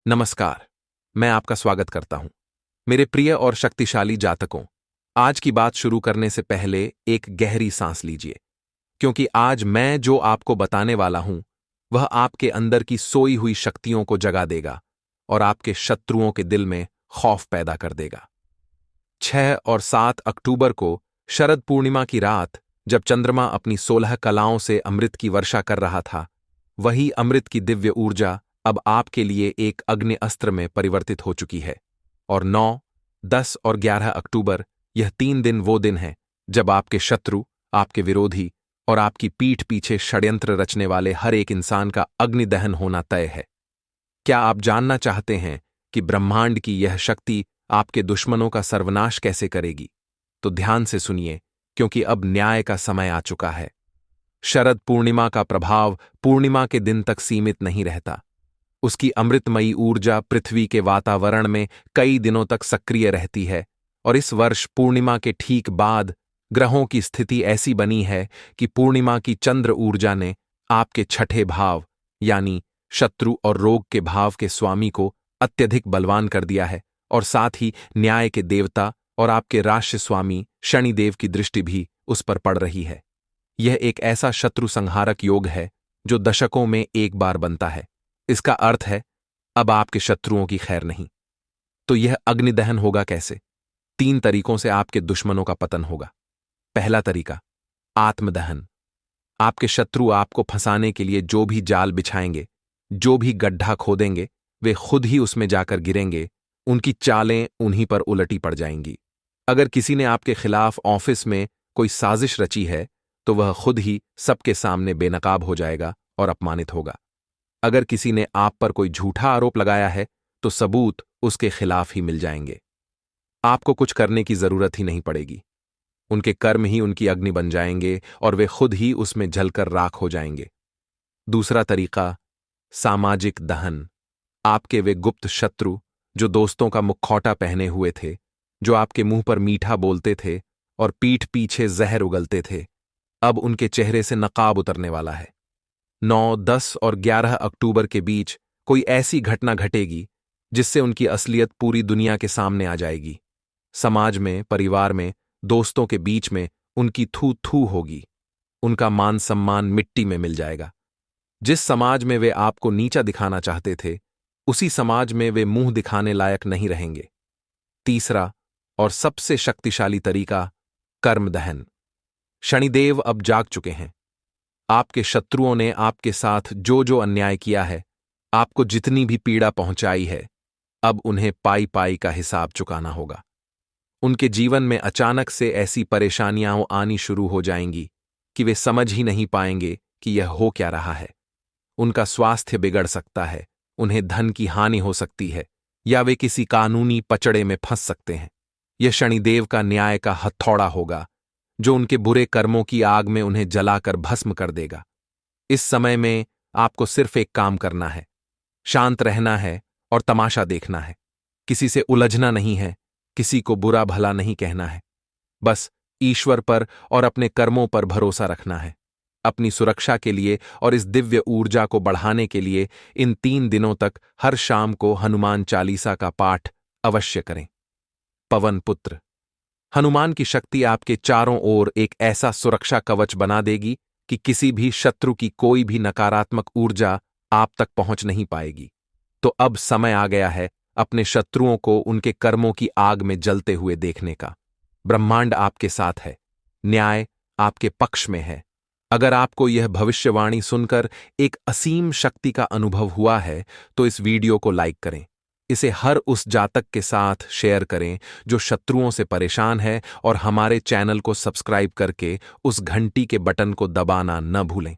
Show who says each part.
Speaker 1: नमस्कार। मैं आपका स्वागत करता हूं। मेरे प्रिय और शक्तिशाली जातकों, आज की बात शुरू करने से पहले एक गहरी सांस लीजिए, क्योंकि आज मैं जो आपको बताने वाला हूं वह आपके अंदर की सोई हुई शक्तियों को जगा देगा और आपके शत्रुओं के दिल में खौफ पैदा कर देगा। 6 और 7 अक्टूबर को शरद पूर्णिमा की रात, जब चंद्रमा अपनी 16 कलाओं से अमृत की वर्षा कर रहा था, वही अमृत की दिव्य ऊर्जा अब आपके लिए एक अग्नि अस्त्र में परिवर्तित हो चुकी है। और 9, 10 और 11 अक्टूबर, यह 3 दिन वो दिन हैं जब आपके शत्रु, आपके विरोधी और आपकी पीठ पीछे षड्यंत्र रचने वाले हर एक इंसान का अग्निदहन होना तय है। क्या आप जानना चाहते हैं कि ब्रह्मांड की यह शक्ति आपके दुश्मनों का सर्वनाश कैसे करेगी? तो ध्यान से सुनिए, क्योंकि अब न्याय का समय आ चुका है। शरद पूर्णिमा का प्रभाव पूर्णिमा के दिन तक सीमित नहीं रहता। उसकी अमृतमयी ऊर्जा पृथ्वी के वातावरण में कई दिनों तक सक्रिय रहती है, और इस वर्ष पूर्णिमा के ठीक बाद ग्रहों की स्थिति ऐसी बनी है कि पूर्णिमा की चंद्र ऊर्जा ने आपके छठे भाव यानी शत्रु और रोग के भाव के स्वामी को अत्यधिक बलवान कर दिया है, और साथ ही न्याय के देवता और आपके राष्ट्र स्वामी शनिदेव की दृष्टि भी उस पर पड़ रही है। यह एक ऐसा शत्रु संहारक योग है जो दशकों में एक बार बनता है। इसका अर्थ है अब आपके शत्रुओं की खैर नहीं। तो यह अग्निदहन होगा कैसे? 3 तरीकों से आपके दुश्मनों का पतन होगा। पहला तरीका, आत्मदहन। आपके शत्रु आपको फंसाने के लिए जो भी जाल बिछाएंगे, जो भी गड्ढा खोदेंगे, वे खुद ही उसमें जाकर गिरेंगे। उनकी चालें उन्हीं पर उलटी पड़ जाएंगी। अगर किसी ने आपके खिलाफ ऑफिस में कोई साजिश रची है, तो वह खुद ही सबके सामने बेनकाब हो जाएगा और अपमानित होगा। अगर किसी ने आप पर कोई झूठा आरोप लगाया है, तो सबूत उसके खिलाफ ही मिल जाएंगे। आपको कुछ करने की जरूरत ही नहीं पड़ेगी। उनके कर्म ही उनकी अग्नि बन जाएंगे और वे खुद ही उसमें जलकर राख हो जाएंगे। दूसरा तरीका, सामाजिक दहन। आपके वे गुप्त शत्रु जो दोस्तों का मुखौटा पहने हुए थे, जो आपके मुंह पर मीठा बोलते थे और पीठ पीछे जहर उगलते थे, अब उनके चेहरे से नकाब उतरने वाला है। 9, 10 और 11 अक्टूबर के बीच कोई ऐसी घटना घटेगी जिससे उनकी असलियत पूरी दुनिया के सामने आ जाएगी। समाज में, परिवार में, दोस्तों के बीच में उनकी थू थू होगी। उनका मान सम्मान मिट्टी में मिल जाएगा। जिस समाज में वे आपको नीचा दिखाना चाहते थे, उसी समाज में वे मुंह दिखाने लायक नहीं रहेंगे। तीसरा और सबसे शक्तिशाली तरीका, कर्मदहन। शनिदेव अब जाग चुके हैं। आपके शत्रुओं ने आपके साथ जो जो अन्याय किया है, आपको जितनी भी पीड़ा पहुंचाई है, अब उन्हें पाई पाई का हिसाब चुकाना होगा। उनके जीवन में अचानक से ऐसी परेशानियां आनी शुरू हो जाएंगी कि वे समझ ही नहीं पाएंगे कि यह हो क्या रहा है। उनका स्वास्थ्य बिगड़ सकता है, उन्हें धन की हानि हो सकती है, या वे किसी कानूनी पचड़े में फंस सकते हैं। यह शनिदेव का न्याय का हथौड़ा होगा जो उनके बुरे कर्मों की आग में उन्हें जलाकर भस्म कर देगा। इस समय में आपको सिर्फ एक काम करना है, शांत रहना है और तमाशा देखना है। किसी से उलझना नहीं है, किसी को बुरा भला नहीं कहना है। बस ईश्वर पर और अपने कर्मों पर भरोसा रखना है। अपनी सुरक्षा के लिए और इस दिव्य ऊर्जा को बढ़ाने के लिए इन 3 दिनों तक हर शाम को हनुमान चालीसा का पाठ अवश्य करें। पवन पुत्र। हनुमान की शक्ति आपके चारों ओर एक ऐसा सुरक्षा कवच बना देगी कि किसी भी शत्रु की कोई भी नकारात्मक ऊर्जा आप तक पहुंच नहीं पाएगी। तो अब समय आ गया है अपने शत्रुओं को उनके कर्मों की आग में जलते हुए देखने का। ब्रह्मांड आपके साथ है, न्याय आपके पक्ष में है। अगर आपको यह भविष्यवाणी सुनकर एक असीम शक्ति का अनुभव हुआ है, तो इस वीडियो को लाइक करें। इसे हर उस जातक के साथ शेयर करें जो शत्रुओं से परेशान है, और हमारे चैनल को सब्सक्राइब करके उस घंटी के बटन को दबाना न भूलें।